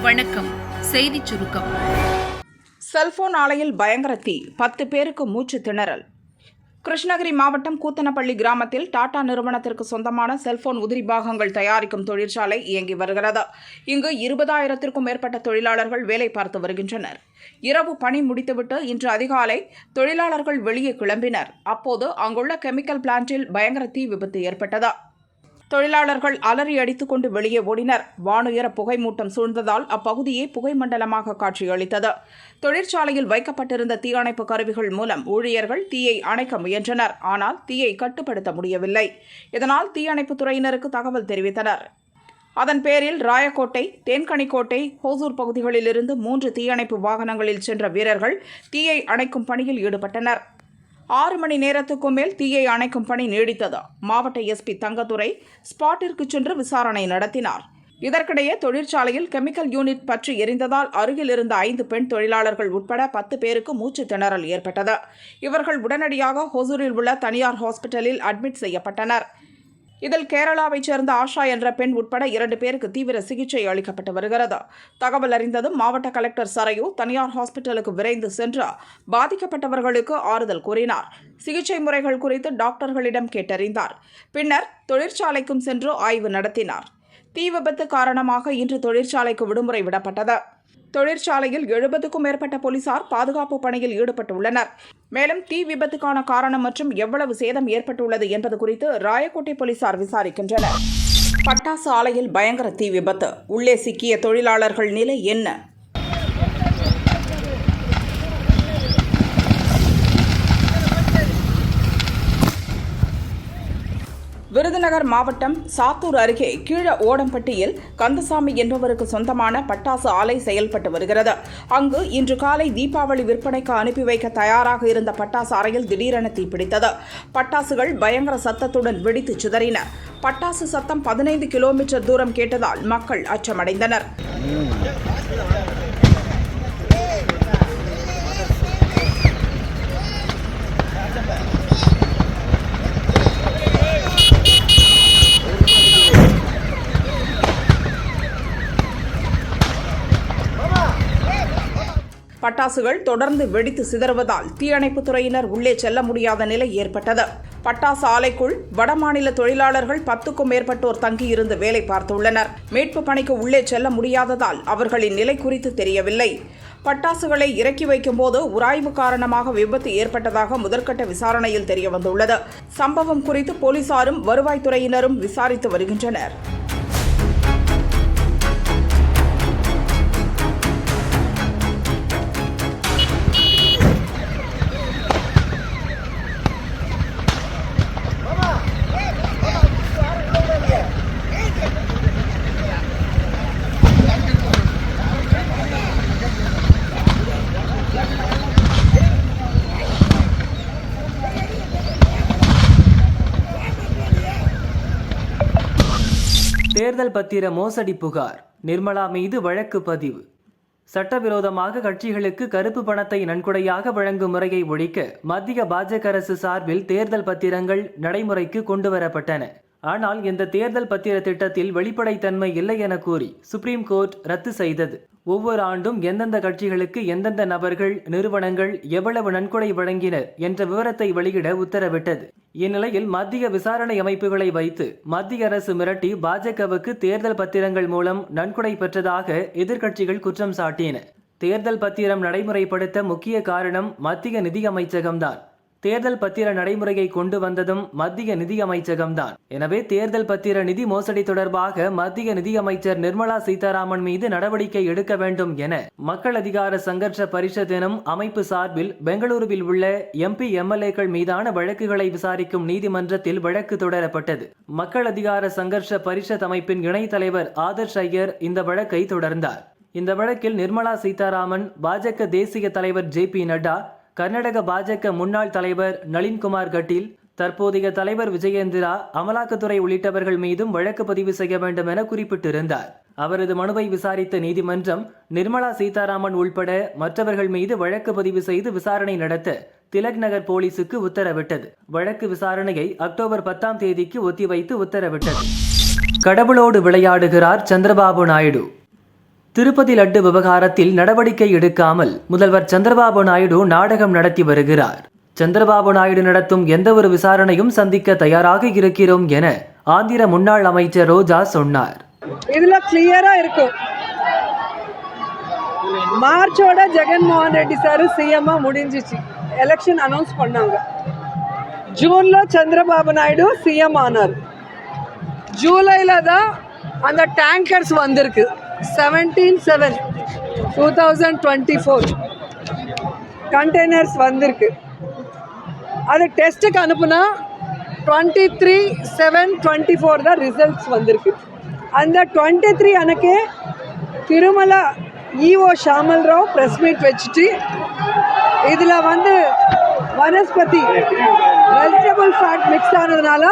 வணக்கம். செய்திச் சுருக்கம். செல்போன் ஆலையில் பயங்கர தீ, 10 பேருக்கு மூச்சு திணறல். கிருஷ்ணகிரி மாவட்டம் கூத்தனப்பள்ளி கிராமத்தில் டாடா நிறுவனத்திற்கு சொந்தமான செல்போன் உதிரி பாகங்கள் தயாரிக்கும் தொழிற்சாலை இயங்கி வருகிறது. இங்கு 20,000க்கும் மேற்பட்ட தொழிலாளர்கள் வேலை பார்த்து வருகின்றனர். இரவு பணி முடித்துவிட்டு இன்று அதிகாலை தொழிலாளர்கள் வெளியே கிளம்பினர். அப்போது அங்குள்ள கெமிக்கல் பிளான்ட்டில் பயங்கர தீ விபத்து ஏற்பட்டது. தொழிலாளர்கள் அலறி அடித்துக் கொண்டு வெளியே ஓடினர். வானுயர புகை மூட்டம் சூழ்ந்ததால் அப்பகுதியே புகை மண்டலமாக காட்சியளித்தது. தொழிற்சாலையில் வைக்கப்பட்டிருந்த தீயணைப்பு கருவிகள் மூலம் ஊழியர்கள் தீயை அணைக்க முயன்றனர். ஆனால் தீயை கட்டுப்படுத்த முடியவில்லை. இதனால் தீயணைப்புத் துறையினருக்கு தகவல் தெரிவித்தனர். அதன் பேரில் ராயக்கோட்டை, தேன்கனிக்கோட்டை, ஹோசூர் பகுதிகளிலிருந்து 3 தீயணைப்பு வாகனங்களில் சென்ற வீரர்கள் தீயை அணைக்கும் பணியில் ஈடுபட்டனர். 6 மணி நேரத்துக்கும் மேல் தீயை அணைக்கும் பணி நீடித்தது. மாவட்ட எஸ்பி தங்கத்துரை ஸ்பாட்டிற்கு சென்று விசாரணை நடத்தினார். இதற்கிடையே தொழிற்சாலையில் கெமிக்கல் யூனிட் பற்றி எரிந்ததால் அருகில் இருந்த 5 பெண் தொழிலாளர்கள் உட்பட 10 பேருக்கு மூச்சு திணறல் ஏற்பட்டது. இவர்கள் உடனடியாக ஹொசூரில் உள்ள தனியார் ஹாஸ்பிட்டலில் அட்மிட் செய்யப்பட்டனர். இதில் கேரளாவைச் சேர்ந்த ஆஷா என்ற பெண் உட்பட 2 பேருக்கு தீவிர சிகிச்சை அளிக்கப்பட்டு வருகிறது. தகவல் அறிந்ததும் மாவட்ட கலெக்டர் சரையு தனியார் ஹாஸ்பிட்டலுக்கு விரைந்து சென்று பாதிக்கப்பட்டவர்களுக்கு ஆறுதல் கூறினார். சிகிச்சை முறைகள் குறித்து டாக்டர்களிடம் கேட்டறிந்தார். பின்னர் தொழிற்சாலைக்கும் சென்று ஆய்வு நடத்தினார். தீ விபத்து காரணமாக இன்று தொழிற்சாலைக்கு விடுமுறை விடப்பட்டது. தொழிற்சாலையில் 70க்கும் மேற்பட்ட போலீசார் பாதுகாப்பு பணியில் ஈடுபட்டுள்ளனர். மேலும் தீ விபத்துக்கான காரணம் மற்றும் எவ்வளவு சேதம் ஏற்பட்டுள்ளது என்பது குறித்து ராயக்கோட்டை போலீசார் விசாரிக்கின்றனர். பட்டாசு ஆலையில் பயங்கர தீ விபத்து, உள்ளே சிக்கிய தொழிலாளர்கள் நிலை என்ன? விருதுநகர் மாவட்டம் சாத்தூர் அருகே கீழ ஓடம்பட்டியில் கந்தசாமி என்பவருக்கு சொந்தமான பட்டாசு ஆலை செயல்பட்டு வருகிறது. அங்கு இன்று காலை தீபாவளி விற்பனைக்கு அனுப்பி வைக்க தயாராக இருந்த பட்டாசு அறையில் திடீரென தீப்பிடித்தது. பட்டாசுகள் பயங்கர சத்தத்துடன் வெடித்து சிதறின. பட்டாசு சத்தம் 15 கிலோமீட்டர் தூரம் கேட்டதால் மக்கள் அச்சமடைந்தனர். பட்டாசுகள் தொடர்ந்து வெடித்து சிதறுவதால் தீயணைப்புத் துறையினர் உள்ளே செல்ல முடியாத நிலை ஏற்பட்டது. பட்டாசு ஆலைக்குள் வடமாநில தொழிலாளர்கள் 10க்கும் மேற்பட்டோர் தங்கியிருந்து வேலை பார்த்துள்ளனர். மீட்பு பணிக்கு உள்ளே செல்ல முடியாததால் அவர்களின் நிலை குறித்து தெரியவில்லை. பட்டாசுகளை இறக்கி வைக்கும் போது உராய்வு காரணமாக விபத்து ஏற்பட்டதாக முதற்கட்ட விசாரணையில் தெரியவந்துள்ளது. சம்பவம் குறித்து போலீசாரும் வருவாய்த்துறையினரும் விசாரித்து வருகின்றனர். தேர்தல் பத்திர மோசடி புகார், நிர்மலா மீது வழக்கு பதிவு. சட்டவிரோதமாக கட்சிகளுக்கு கருப்பு பணத்தை நன்கொடையாக வழங்கும் முறையை ஒழிக்க மத்திய பாஜக அரசு சார்பில் தேர்தல் பத்திரங்கள் நடைமுறைக்கு கொண்டுவரப்பட்டன. ஆனால் இந்த தேர்தல் பத்திர திட்டத்தில் வெளிப்படைத்தன்மை இல்லை என கூறி சுப்ரீம் கோர்ட் ரத்து செய்தது. ஒவ்வொரு ஆண்டும் எந்தெந்த கட்சிகளுக்கு எந்தெந்த நபர்கள், நிறுவனங்கள் எவ்வளவு நன்கொடை வழங்கினர் என்ற விவரத்தை வெளியிட உத்தரவிட்டது. இந்நிலையில் மத்திய விசாரணை அமைப்புகளை வைத்து மத்திய அரசு மிரட்டி பாஜகவுக்கு தேர்தல் பத்திரங்கள் மூலம் நன்கொடை பெற்றதாக எதிர்க்கட்சிகள் குற்றம் சாட்டின. தேர்தல் பத்திரம் நடைமுறைப்படுத்த முக்கிய காரணம் மத்திய நிதி அமைச்சகம்தான். தேர்தல் பத்திர நடைமுறையை கொண்டு வந்ததும் மத்திய நிதி அமைச்சகம்தான். எனவே தேர்தல் பத்திர நிதி மோசடி தொடர்பாக மத்திய நிதி அமைச்சர் நிர்மலா சீதாராமன் மீது நடவடிக்கை எடுக்க வேண்டும் என மக்கள் அதிகார சங்கர்ஷ பரிஷத் எனும் அமைப்பு சார்பில் பெங்களூருவில் உள்ள MP MLAக்கள் மீதான வழக்குகளை விசாரிக்கும் நீதிமன்றத்தில் வழக்கு தொடரப்பட்டது. மக்கள் அதிகார சங்கர்ஷ பரிஷத் அமைப்பின் இணைத் தலைவர் ஆதர்ஷ் ஐயர் இந்த வழக்கை தொடர்ந்தார். இந்த வழக்கில் நிர்மலா சீதாராமன், பாஜக தேசிய தலைவர் JP நட்டா, கர்நாடக பாஜக முன்னாள் தலைவர் நளின்குமார் கட்டீல், தற்போதைய தலைவர் விஜயேந்திரா, அமலாக்கத்துறை உள்ளிட்டவர்கள் மீதும் வழக்கு பதிவு செய்ய வேண்டும் என குறிப்பிட்டிருந்தார். அவரது மனுவை விசாரித்த நீதிமன்றம் நிர்மலா சீதாராமன் உள்பட மற்றவர்கள் மீது வழக்கு பதிவு செய்து விசாரணை நடத்த திலக் நகர் போலீசுக்கு உத்தரவிட்டது. வழக்கு விசாரணையை அக்டோபர் 10ஆம் தேதிக்கு ஒத்திவைத்து உத்தரவிட்டது. கடவுளோடு விளையாடுகிறார் சந்திரபாபு நாயுடு. திருப்பதி லட்டு விவகாரத்தில் நடவடிக்கை எடுக்காமல் முதல்வர் சந்திரபாபு நாயுடு நாடகம் நடத்தி வருகிறார். சந்திரபாபு நாயுடு நடத்தும் எந்தவொரு விசாரணையும் சந்திக்க தயாராக இருக்கிறோம் என ஆந்திர முன்னாள் அமைச்சர் ரோஜா சொன்னார். இதுல கிளியரா இருக்கும். மார்ச்சோட ஜெகன்மோகன் ரெட்டி சார் சிஎம் முடிஞ்சிச்சு, எலெக்ஷன் அனௌன்ஸ் பண்ணாங்க. ஜூன்ல சந்திரபாபு நாயுடு சிஎம் ஆனார். ஜூலைல தான் அந்த டேங்கர்ஸ் வந்திருக்கு. 17/7/2024 கண்டெய்னர்ஸ் வந்திருக்கு. அது டெஸ்ட்டுக்கு அனுப்புனா 23/7/24 தான் ரிசல்ட்ஸ் வந்திருக்கு. அந்த 23 அன்னைக்கு Tirumala EO Shyamala Rao press meet வச்சுட்டு இதில் வனஸ்பதி வெஜிடபிள் ஃபேட் மிக்ஸ் ஆனதுனால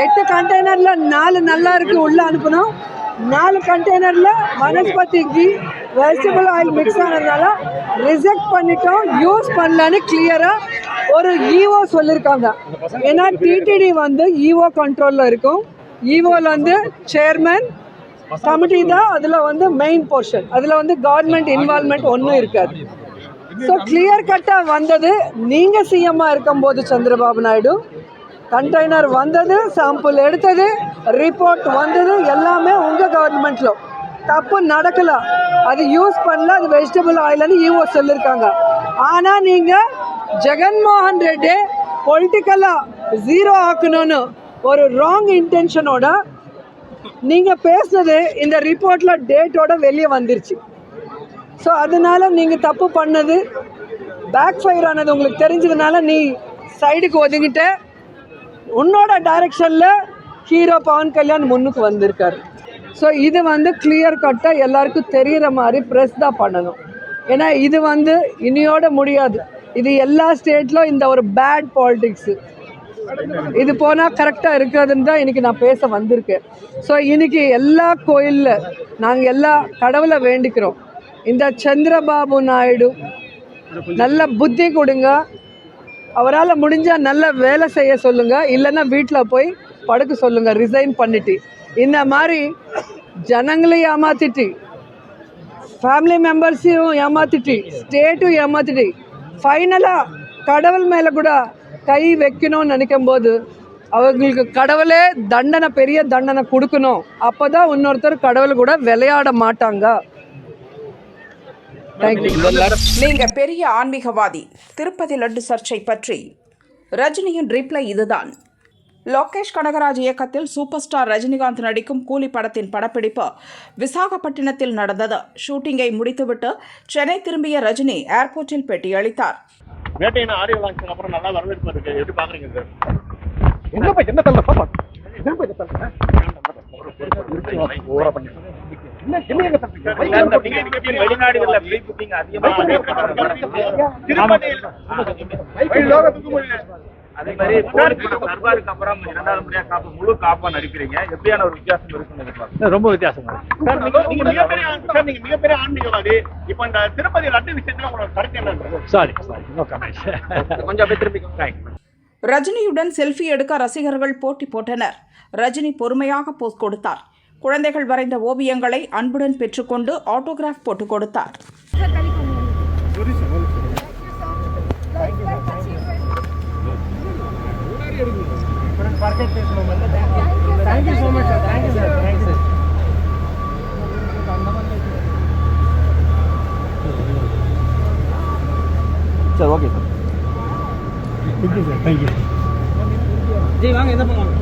8 கண்டெய்னரில் 4 நல்லா இருக்குது உள்ளே அனுப்பணும். 4 கண்டெய்னரில் vanaspati ghee vegetable oil mix ஆனதுனால ரிஜெக்ட் பண்ணிட்டோம், யூஸ் பண்ணலான்னு கிளியராக ஒரு ஈஓ சொல்லியிருக்காங்க. ஏன்னா டிடிடி ஈஓ கண்ட்ரோலில் இருக்கும். ஈஓவில் சேர்மன் கமிட்டி தான் அதில் மெயின் போர்ஷன். அதில் கவர்மெண்ட் இன்வால்மெண்ட் ஒன்றும் இருக்காது. ஸோ கிளியர் கட்டாக வந்தது. நீங்கள் சிஎம்மாக இருக்கும்போது சந்திரபாபு நாயுடு கண்டெய்னர் வந்தது, சாம்பிள் எடுத்தது, ரிப்போர்ட் வந்தது, எல்லாமே உங்கள் கவர்மெண்ட்டில் தப்பு நடக்கலை. அது யூஸ் பண்ணல, அது வெஜிடபிள் ஆயில்னு ஈஓ சொல்லியிருக்காங்க. ஆனால் நீங்கள் ஜெகன்மோகன் ரெட்டி பொலிட்டிக்கலாக ஜீரோ ஆக்கணும்னு ஒரு ராங் இன்டென்ஷனோட நீங்கள் பேசுனது இந்த ரிப்போர்ட்டில் டேட்டோட வெளியே வந்துருச்சு. ஸோ அதனால நீங்கள் தப்பு பண்ணது பேக் ஃபயர் ஆனது உங்களுக்கு தெரிஞ்சதுனால நீ சைடுக்கு ஒதுங்கிட்ட. உன்னோட டைரக்ஷனில் ஹீரோ பவன் கல்யாண் முன்னுக்கு வந்திருக்காரு. ஸோ இது கிளியர் கட்டாக எல்லாருக்கும் தெரிகிற மாதிரி ப்ரெஸ் தான் பண்ணணும். ஏன்னா இது இனியோட முடியாது. இது எல்லா ஸ்டேட்லும் இந்த ஒரு பேட் பாலிடிக்ஸு. இது போனால் கரெக்டாக இருக்கிறதுன்னு தான் இன்றைக்கி நான் பேச வந்திருக்கேன். ஸோ இன்றைக்கி எல்லா கோயிலில் நாங்கள் எல்லா கடவுளை வேண்டிக்கிறோம். இந்த சந்திரபாபு நாயுடு நல்ல புத்தி கொடுங்க, அவரால் முடிஞ்சால் நல்ல வேலை செய்ய சொல்லுங்கள், இல்லைன்னா வீட்டில் போய் படுக்க சொல்லுங்கள் ரிசைன் பண்ணிட்டு. இந்த மாதிரி ஜனங்களையும் ஏமாத்திட்டு, ஃபேமிலி மெம்பர்ஸையும் ஏமாத்திட்டு, ஸ்டேட்டும் ஏமாத்திட்டு, ஃபைனலாக கடவுள் மேலே கூட கை வைக்கணும்னு நினைக்கும் போது அவங்களுக்கு கடவுளே தண்டனை, பெரிய தண்டனை கொடுக்கணும். அப்போ தான் இன்னொருத்தர் கடவுள் கூட விளையாட மாட்டாங்க. நீங்க பெரிய ஆன்மீகவாதி. திருப்பதி லட்டு சர்ச்சை பற்றி ரஜினியின் ரிப்ளை இதுதான். லோகேஷ் கனகராஜ் இயக்கத்தில் சூப்பர் ஸ்டார் ரஜினிகாந்த் நடிக்கும் கூலி படத்தின் படப்பிடிப்பு விசாகப்பட்டினத்தில் நடந்தது. ஷூட்டிங்கை முடித்துவிட்டு சென்னை திரும்பிய ரஜினி ஏர்போர்ட்டில் பேட்டியளித்தார். வேட்டையின் ஆடியோ லான்ச்சுக்கு அப்புறம் நல்லா வரவேற்பு இருக்கு, எப்படி பாக்குறீங்க சார்? வெளிநாடுகள்ல ப்ரீ புக்கிங் அதிகமா அதே மாதிரி சர்வாருக்கு அப்புறம் 2வது முறையா காப்பு முழு காப்பா நடிக்கிறீங்க. எப்படியான ஒரு வித்தியாசம் இருக்குன்னு ரொம்ப வித்தியாசம் சார். நீங்க மிகப்பெரிய ஆன்மீகவாதி. இப்ப இந்த திருப்பதி லட்டு விஷயத்துல உங்களோட கருத்து என்ன? சாரி கொஞ்சம் திருப்பி. ரஜினியுடன் செல்ஃபி எடுக்க ரசிகர்கள் போட்டி போட்டனர். ரஜினி பொறுமையாக போஸ் கொடுத்தார். குழந்தைகள் வரைந்த ஓவியங்களை அன்புடன் பெற்றுக்கொண்டு ஆட்டோகிராஃப் போட்டு கொடுத்தார். Sir okay sir. Thank you sir. Thank you G. வாங்க எந்த பக்கம்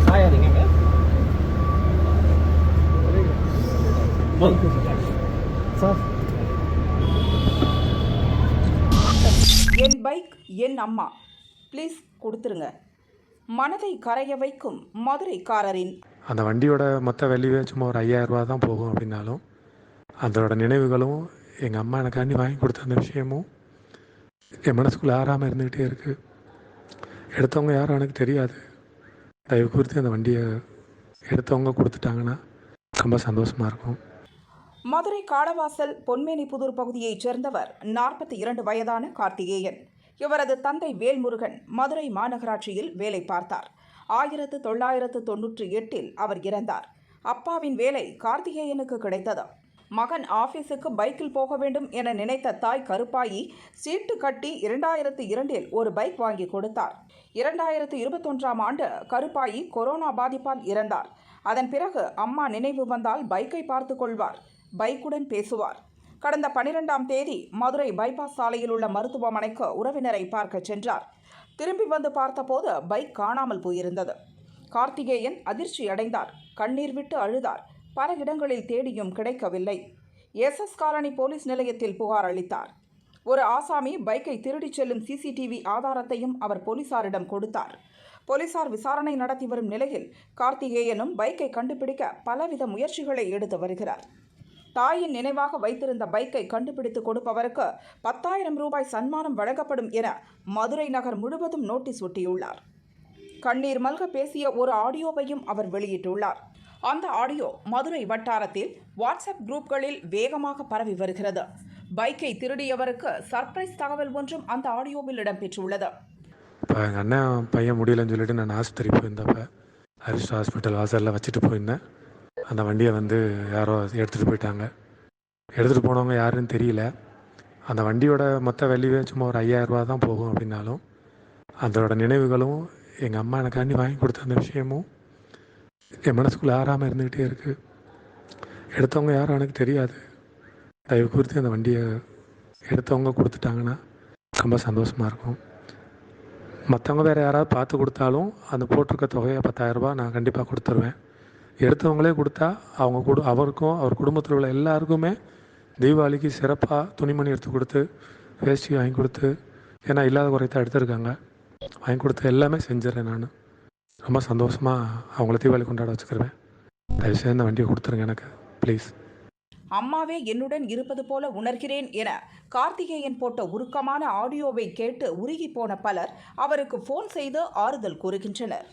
சாயாதீங்க சார். என் பைக் என் அம்மா, ப்ளீஸ் கொடுத்துருங்க. மனதை கரைய வைக்கும் மதுரைக்காரரின் அந்த வண்டியோட மொத்த வெளியே சும்மா ஒரு 5000 ரூபா தான் போகும். அப்படின்னாலும் அதோட நினைவுகளும் எங்கள் அம்மா எனக்காண்டி வாங்கி கொடுத்த அந்த விஷயமும் என் மனசுக்குள்ளே ஆறாமல் இருந்துக்கிட்டே இருக்குது. எடுத்தவங்க யாரும் எனக்கு தெரியாது. தயவு குறித்து அந்த வண்டியை எடுத்தவங்க கொடுத்துட்டாங்கன்னா ரொம்ப சந்தோஷமாக இருக்கும். மதுரை காடவாசல் பொன்மேனிபுதூர் பகுதியைச் சேர்ந்தவர் 42 வயதான கார்த்திகேயன். இவரது தந்தை வேல்முருகன் மதுரை மாநகராட்சியில் வேலை பார்த்தார். 1998 அவர் இறந்தார். அப்பாவின் வேலை கார்த்திகேயனுக்கு கிடைத்தது. மகன் ஆபீஸுக்கு பைக்கில் போக வேண்டும் என நினைத்த தாய் கருப்பாயி சீட்டு கட்டி 2002 ஒரு பைக் வாங்கி கொடுத்தார். 2021 ஆண்டு கருப்பாயி கொரோனா பாதிப்பால் இறந்தார். அதன் பிறகு அம்மா நினைவு வந்தால் பைக்கை பார்த்து கொள்வார், பைக்குடன் பேசுவார். கடந்த 12ஆம் தேதி மதுரை பைபாஸ் சாலையில் உள்ள மருத்துவமனைக்கு உறவினரை பார்க்க சென்றார். திரும்பி வந்து பார்த்தபோது பைக் காணாமல் போயிருந்தது. கார்த்திகேயன் அதிர்ச்சி அடைந்தார், கண்ணீர் விட்டு அழுதார். பல இடங்களில் தேடியும் கிடைக்கவில்லை. SS காலனி போலீஸ் நிலையத்தில் புகார் அளித்தார். ஒரு ஆசாமி பைக்கை திருடிச் செல்லும் CCTV ஆதாரத்தையும் அவர் போலீசாரிடம் கொடுத்தார். போலீசார் விசாரணை நடத்தி வரும் நிலையில் கார்த்திகேயனும் பைக்கை கண்டுபிடிக்க பலவித முயற்சிகளை எடுத்து வருகிறார். தாயின் நினைவாக வைத்திருந்த பைக்கை கண்டுபிடித்து கொடுப்பவருக்கு 10,000 ரூபாய் சன்மானம் வழங்கப்படும் என மதுரை நகர் முழுவதும் நோட்டீஸ் ஒட்டியுள்ளார். கண்ணீர் மல்க பேசிய ஒரு ஆடியோவையும் அவர் வெளியிட்டுள்ளார். அந்த ஆடியோ மதுரை வட்டாரத்தில் வாட்ஸ்அப் குரூப்களில் வேகமாக பரவி வருகிறது. பைக்கை திருடியவருக்கு சர்ப்ரைஸ் தகவல் ஒன்றும் அந்த ஆடியோவில் இடம்பெற்றுள்ளது. இப்போ எங்கள் அண்ணன் பையன் முடியலன்னு சொல்லிட்டு நான் ஆஸ்பத்திரி போயிருந்தப்ப ஹரிஷ் ஹாஸ்பிட்டல் வாசலில் வச்சுட்டு போயிருந்தேன். அந்த வண்டியை யாரோ எடுத்துகிட்டு போயிட்டாங்க. எடுத்துகிட்டு போனவங்க யாருன்னு தெரியல. அந்த வண்டியோட மொத்த வெளியே சும்மா ஒரு 5,000 ரூபா தான் போகும் அப்படின்னாலும் அதோட நினைவுகளும் எங்கள் அம்மா எனக்காண்டி வாங்கி கொடுத்த அந்த விஷயமும் என் மனசுக்குள்ளே ஆறாமல் இருந்துக்கிட்டே இருக்குது. எடுத்தவங்க யாரும் எனக்கு தெரியாது. தயவு குறித்து அந்த வண்டியை எடுத்தவங்க கொடுத்துட்டாங்கன்னா ரொம்ப சந்தோஷமாக இருக்கும். மற்றவங்க வேறு யாராவது பார்த்து கொடுத்தாலும் அந்த போட்டிருக்க தொகையை 10,000 ரூபா நான் கண்டிப்பாக கொடுத்துருவேன். எடுத்தவங்களே கொடுத்தா அவருக்கும் அவர் குடும்பத்தில் உள்ள எல்லாருக்குமே தீபாவளிக்கு சிறப்பாக துணிமணி எடுத்து கொடுத்து வேஷ்டி வாங்கி கொடுத்து, ஏன்னா இல்லாத குறைத்த எடுத்துருக்காங்க, வாங்கி கொடுத்து எல்லாமே செஞ்சிடறேன். நான் ரொம்ப சந்தோஷமாக அவங்கள தீபாவளி கொண்டாட வச்சுக்கிருவேன். தயவுசெய்து இந்த வண்டியை கொடுத்துருங்க எனக்கு ப்ளீஸ். அம்மாவே என்னுடன் இருப்பது போல உணர்கிறேன் என கார்த்திகேயன் போட்ட உருக்கமான ஆடியோவை கேட்டு உருகி போன பலர் அவருக்கு ஃபோன் செய்து ஆறுதல் கூறுகின்றனர்.